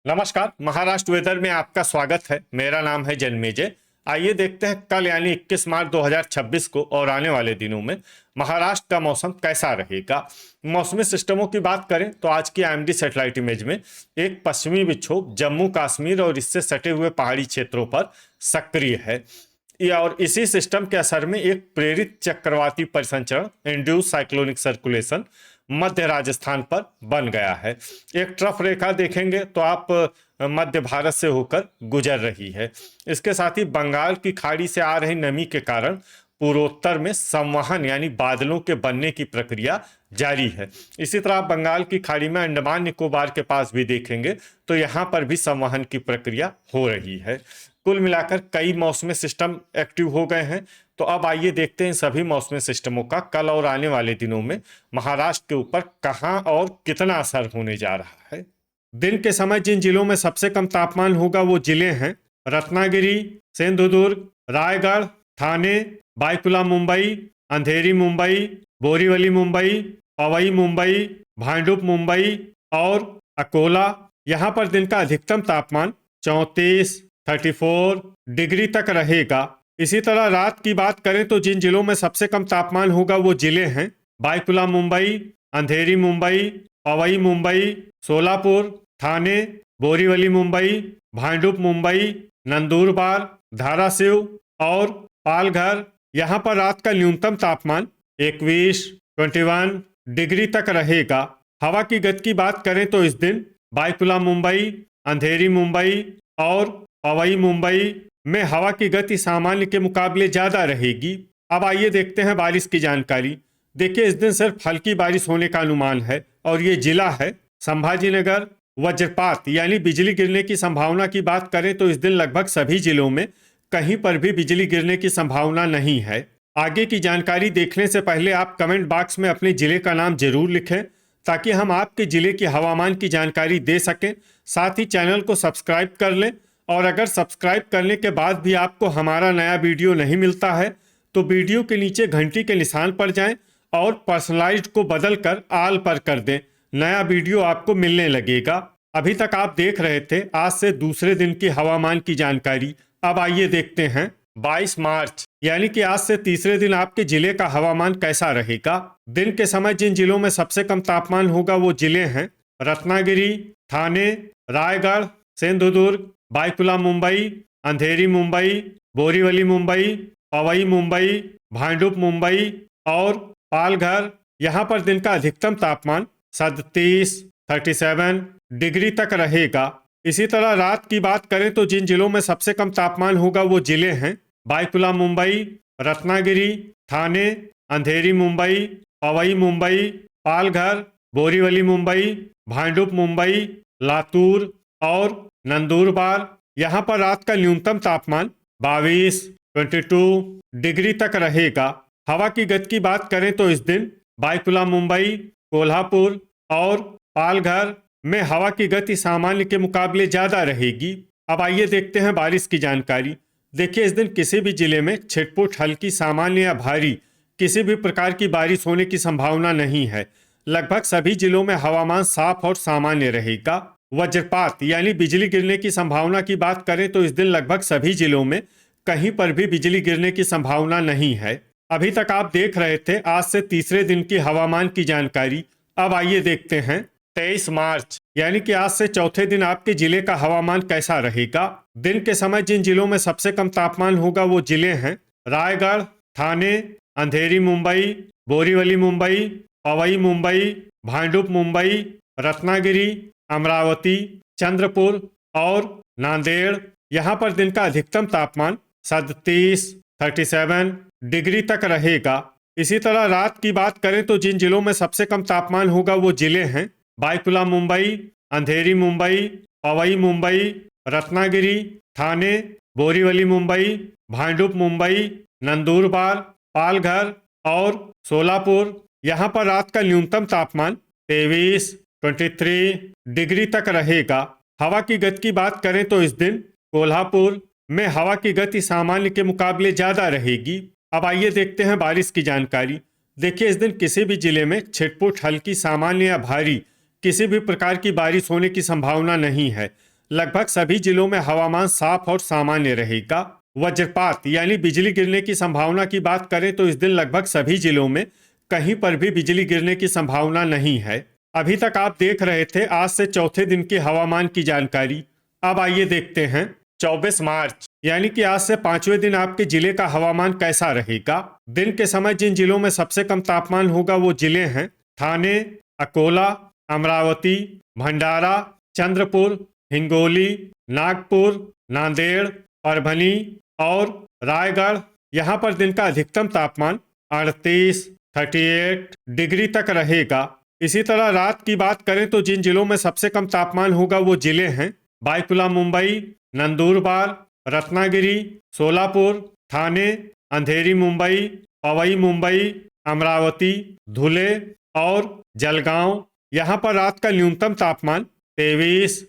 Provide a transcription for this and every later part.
नमस्कार। महाराष्ट्र वेदर में आपका स्वागत है। मेरा नाम है जन्मेजय। आइए देखते हैं कल यानी 21 मार्च 2026 को और आने वाले दिनों में महाराष्ट्र का मौसम कैसा रहेगा। मौसमी सिस्टमों की बात करें तो आज की आईएमडी सैटेलाइट इमेज में एक पश्चिमी विक्षोभ जम्मू कश्मीर और इससे सटे हुए पहाड़ी क्षेत्रों पर सक्रिय है। और इसी सिस्टम के असर में एक प्रेरित चक्रवाती परिसंचरण इंड्यूस साइक्लोनिक सर्कुलेशन मध्य राजस्थान पर बन गया है। एक ट्रफ रेखा देखेंगे तो आप मध्य भारत से होकर गुजर रही है। इसके साथ ही बंगाल की खाड़ी से आ रही नमी के कारण पूर्वोत्तर में संवहन यानी बादलों के बनने की प्रक्रिया जारी है। इसी तरह आप बंगाल की खाड़ी में अंडमान निकोबार के पास भी देखेंगे तो यहाँ पर भी संवहन की प्रक्रिया हो रही है। कुल मिलाकर कई मौसमी सिस्टम एक्टिव हो गए हैं। तो अब आइए देखते हैं सभी मौसमी सिस्टमों का कल और आने वाले दिनों में महाराष्ट्र के ऊपर कहां और कितना असर होने जा रहा है। दिन के समय जिन जिलों में सबसे कम तापमान होगा वो जिले हैं रत्नागिरी, सिंधुदुर्ग, रायगढ़, ठाणे, बायकुला मुंबई, अंधेरी मुंबई, बोरीवली मुंबई, पवई मुंबई, भांडुप मुंबई और अकोला। यहाँ पर दिन का अधिकतम तापमान 34 डिग्री तक रहेगा। इसी तरह रात की बात करें तो जिन जिलों में सबसे कम तापमान होगा वो जिले हैं बायकुला मुंबई, अंधेरी मुंबई, पवई मुंबई, सोलापुर, ठाणे, बोरीवली मुंबई, भांडुप मुंबई, नंदुरबार, धाराशिव और पालघर। यहाँ पर रात का न्यूनतम तापमान 21 डिग्री तक रहेगा। हवा की गति की बात करें तो इस दिन बायकुला मुंबई, अंधेरी मुंबई और पवई मुंबई में हवा की गति सामान्य के मुकाबले ज्यादा रहेगी। अब आइए देखते हैं बारिश की जानकारी। देखिए इस दिन सिर्फ हल्की बारिश होने का अनुमान है और ये जिला है संभाजीनगर। वज्रपात यानी बिजली गिरने की संभावना की बात करें तो इस दिन लगभग सभी जिलों में कहीं पर भी बिजली गिरने की संभावना नहीं है। आगे की जानकारी देखने से पहले आप कमेंट बॉक्स में अपने जिले का नाम जरूर लिखें ताकि हम आपके जिले की हवामान की जानकारी दे सकें। साथ ही चैनल को सब्सक्राइब कर लें और अगर सब्सक्राइब करने के बाद भी आपको हमारा नया वीडियो नहीं मिलता है तो वीडियो के नीचे घंटी के निशान पर जाएं और पर्सनलाइज्ड को बदलकर आल पर कर दें। नया वीडियो आपको मिलने लगेगा। अभी तक आप देख रहे थे आज से दूसरे दिन की हवामान की जानकारी। अब आइए देखते हैं 22 मार्च यानी कि आज से तीसरे दिन आपके जिले का हवामान कैसा रहेगा। दिन के समय जिन जिलों में सबसे कम तापमान होगा वो जिले हैं रत्नागिरी, ठाणे, रायगढ़, सिंधुदुर्ग, बायकुला मुंबई, अंधेरी मुंबई, बोरीवली मुंबई, पवई मुंबई, भांडुप मुंबई और पालघर। यहाँ पर दिन का अधिकतम तापमान 37 डिग्री तक रहेगा। इसी तरह रात की बात करें तो जिन जिलों में सबसे कम तापमान होगा वो जिले हैं बायकुला मुंबई, रत्नागिरी, ठाणे, अंधेरी मुंबई, पवई मुंबई, पालघर, बोरीवली मुंबई, भांडुप मुंबई, लातूर और नंदुरबार। यहाँ पर रात का न्यूनतम तापमान 22 डिग्री तक रहेगा। हवा की गति की बात करें तो इस दिन बायकुला मुंबई, कोल्हापुर और पालघर में हवा की गति सामान्य के मुकाबले ज्यादा रहेगी। अब आइए देखते हैं बारिश की जानकारी। देखिए इस दिन किसी भी जिले में छिटपुट हल्की सामान्य या भारी किसी भी प्रकार की बारिश होने की संभावना नहीं है। लगभग सभी जिलों में हवामान साफ और सामान्य रहेगा। वज्रपात यानी बिजली गिरने की संभावना की बात करें तो इस दिन लगभग सभी जिलों में कहीं पर भी बिजली गिरने की संभावना नहीं है। अभी तक आप देख रहे थे आज से तीसरे दिन की हवामान की जानकारी। अब आइए देखते हैं 23 मार्च यानी कि आज से चौथे दिन आपके जिले का हवामान कैसा रहेगा। दिन के समय जिन जिलों में सबसे कम तापमान होगा वो जिले हैं रायगढ़, ठाणे, अंधेरी मुंबई, बोरीवली मुंबई, पवई मुंबई, भांडुप मुंबई, रत्नागिरी, अमरावती, चंद्रपुर और नांदेड़। यहाँ पर दिन का अधिकतम तापमान 37 डिग्री तक रहेगा। इसी तरह रात की बात करें तो जिन जिलों में सबसे कम तापमान होगा वो जिले हैं बायकुला मुंबई, अंधेरी मुंबई, पवई मुंबई, रत्नागिरी, ठाणे, बोरीवली मुंबई, भांडुप मुंबई, नंदुरबार, पालघर और सोलापुर। यहाँ पर रात का न्यूनतम तापमान 23 डिग्री तक रहेगा। हवा की गति की बात करें तो इस दिन कोल्हापुर में हवा की गति सामान्य के मुकाबले ज्यादा रहेगी। अब आइए देखते हैं बारिश की जानकारी। देखिए इस दिन किसी भी जिले में छिटपुट हल्की सामान्य या भारी किसी भी प्रकार की बारिश होने की संभावना नहीं है। लगभग सभी जिलों में हवामान साफ और सामान्य रहेगा। वज्रपात यानी बिजली गिरने की संभावना की बात करें तो इस दिन लगभग सभी जिलों में कहीं पर भी बिजली गिरने की संभावना नहीं है। अभी तक आप देख रहे थे आज से चौथे दिन की हवामान की जानकारी। अब आइए देखते हैं 24 मार्च यानी कि आज से पांचवें दिन आपके जिले का हवामान कैसा रहेगा। दिन के समय जिन जिलों में सबसे कम तापमान होगा वो जिले हैं ठाणे, अकोला, अमरावती, भंडारा, चंद्रपुर, हिंगोली, नागपुर, नांदेड़, परभनी और रायगढ़। यहाँ पर दिन का अधिकतम तापमान 38 डिग्री तक रहेगा। इसी तरह रात की बात करें तो जिन जिलों में सबसे कम तापमान होगा वो जिले हैं बायकुला मुंबई, नंदुरबार, रत्नागिरी, सोलापुर, ठाणे, अंधेरी मुंबई, पवई मुंबई, अमरावती, धुले और जलगांव। यहाँ पर रात का न्यूनतम तापमान 23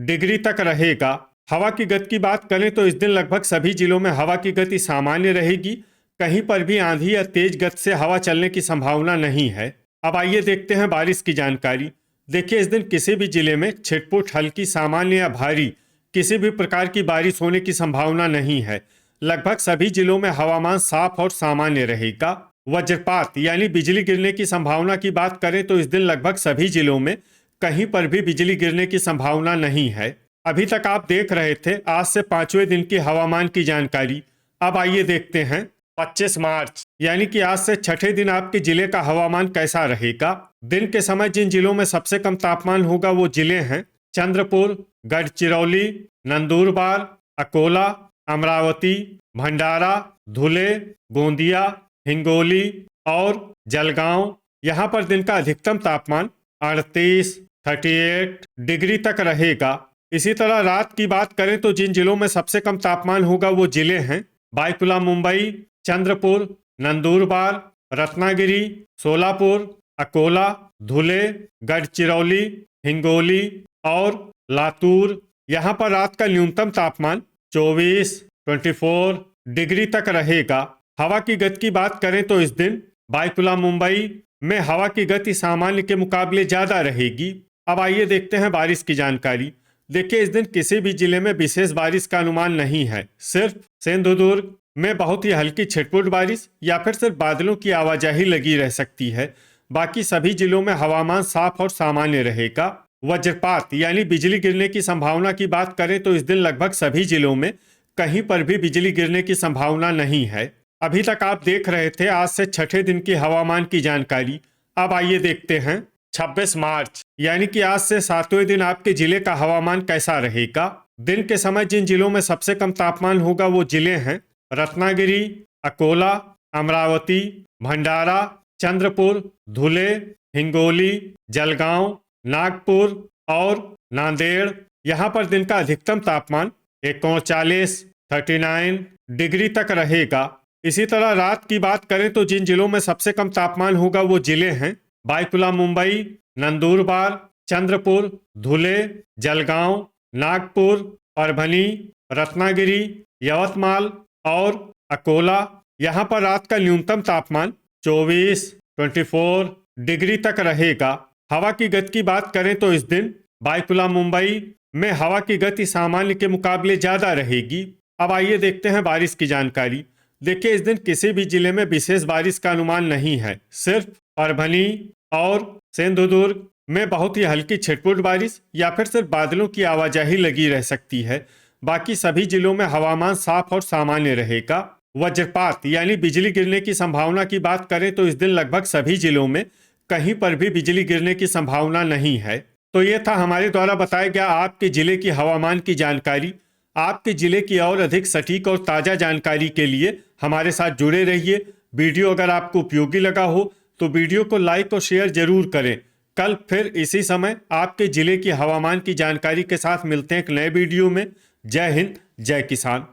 डिग्री तक रहेगा। हवा की गति की बात करें तो इस दिन लगभग सभी जिलों में हवा की गति सामान्य रहेगी। कहीं पर भी आंधी या तेज गति से हवा चलने की संभावना नहीं है। अब आइए देखते हैं बारिश की जानकारी। देखिए, इस दिन किसी भी जिले में छिटपुट, हल्की, सामान्य या भारी किसी भी प्रकार की बारिश होने की संभावना नहीं है। लगभग सभी जिलों में हवामान साफ और सामान्य रहेगा। वज्रपात यानी बिजली गिरने की संभावना की बात करें तो इस दिन लगभग सभी जिलों में कहीं पर भी बिजली गिरने की संभावना नहीं है। अभी तक आप देख रहे थे आज से पांचवें दिन की हवामान की जानकारी। अब आइए देखते हैं 25 मार्च यानी कि आज से छठे दिन आपके जिले का हवामान कैसा रहेगा। दिन के समय जिन जिलों में सबसे कम तापमान होगा वो जिले हैं चंद्रपुर, गढ़चिरौली, नंदुरबार, अकोला, अमरावती, भंडारा, धुले, गोंदिया, हिंगोली और जलगांव। यहाँ पर दिन का अधिकतम तापमान 38 डिग्री तक रहेगा। इसी तरह रात की बात करें तो जिन जिलों में सबसे कम तापमान होगा वो जिले हैं बायकुला मुंबई, चंद्रपुर, नंदुरबार, रत्नागिरी, सोलापुर, अकोला, धुले, गढ़चिरौली, हिंगोली और लातूर। यहाँ पर रात का न्यूनतम तापमान 24 डिग्री तक रहेगा। हवा की गति की बात करें तो इस दिन बायकुला मुंबई में हवा की गति सामान्य के मुकाबले ज्यादा रहेगी। अब आइए देखते हैं बारिश की जानकारी। देखिए, इस दिन किसी भी जिले में विशेष बारिश का अनुमान नहीं है। सिर्फ सिंधुदुर्ग में बहुत ही हल्की छिटपुट बारिश या फिर सिर्फ बादलों की आवाजाही लगी रह सकती है। बाकी सभी जिलों में हवामान साफ और सामान्य रहेगा। वज्रपात यानी बिजली गिरने की संभावना की बात करें तो इस दिन लगभग सभी जिलों में कहीं पर भी बिजली गिरने की संभावना नहीं है। अभी तक आप देख रहे थे आज से छठे दिन की हवामान की जानकारी। अब आइए देखते हैं 26 मार्च यानी कि आज से सातवें दिन आपके जिले का हवामान कैसा रहेगा। दिन के समय जिन जिलों में सबसे कम तापमान होगा वो जिले हैं रत्नागिरी, अकोला, अमरावती, भंडारा, चंद्रपुर, धुले, हिंगोली, जलगांव, नागपुर और नांदेड़। यहाँ पर दिन का अधिकतम तापमान 39 डिग्री तक रहेगा। इसी तरह रात की बात करें तो जिन जिलों में सबसे कम तापमान होगा वो जिले हैं बायकुला मुंबई, नंदुरबार, चंद्रपुर, धुले, जलगांव, नागपुर, परभनी, रत्नागिरी, यवतमाल और अकोला। यहाँ पर रात का न्यूनतम तापमान 24 डिग्री तक रहेगा। हवा की गति की बात करें तो इस दिन बायकुला मुंबई में हवा की गति सामान्य के मुकाबले ज्यादा रहेगी। अब आइए देखते हैं बारिश की जानकारी। देखिए, इस दिन किसी भी जिले में विशेष बारिश का अनुमान नहीं है। सिर्फ परभनी और सिंधुदुर्ग में बहुत ही हल्की छिटपुट बारिश या फिर सिर्फ बादलों की आवाजाही लगी रह सकती है। बाकी सभी जिलों में हवामान साफ और सामान्य रहेगा। वज्रपात यानी बिजली गिरने की संभावना की बात करें तो इस दिन लगभग सभी जिलों में कहीं पर भी बिजली गिरने की संभावना नहीं है। तो ये था हमारे द्वारा बताया गया आपके जिले की हवामान की जानकारी। आपके जिले की और अधिक सटीक और ताज़ा जानकारी के लिए हमारे साथ जुड़े रहिए। वीडियो अगर आपको उपयोगी लगा हो तो वीडियो को लाइक और शेयर जरूर करें। कल फिर इसी समय आपके जिले की हवामान की जानकारी के साथ मिलते हैं एक नए वीडियो में। जय हिंद, जय किसान।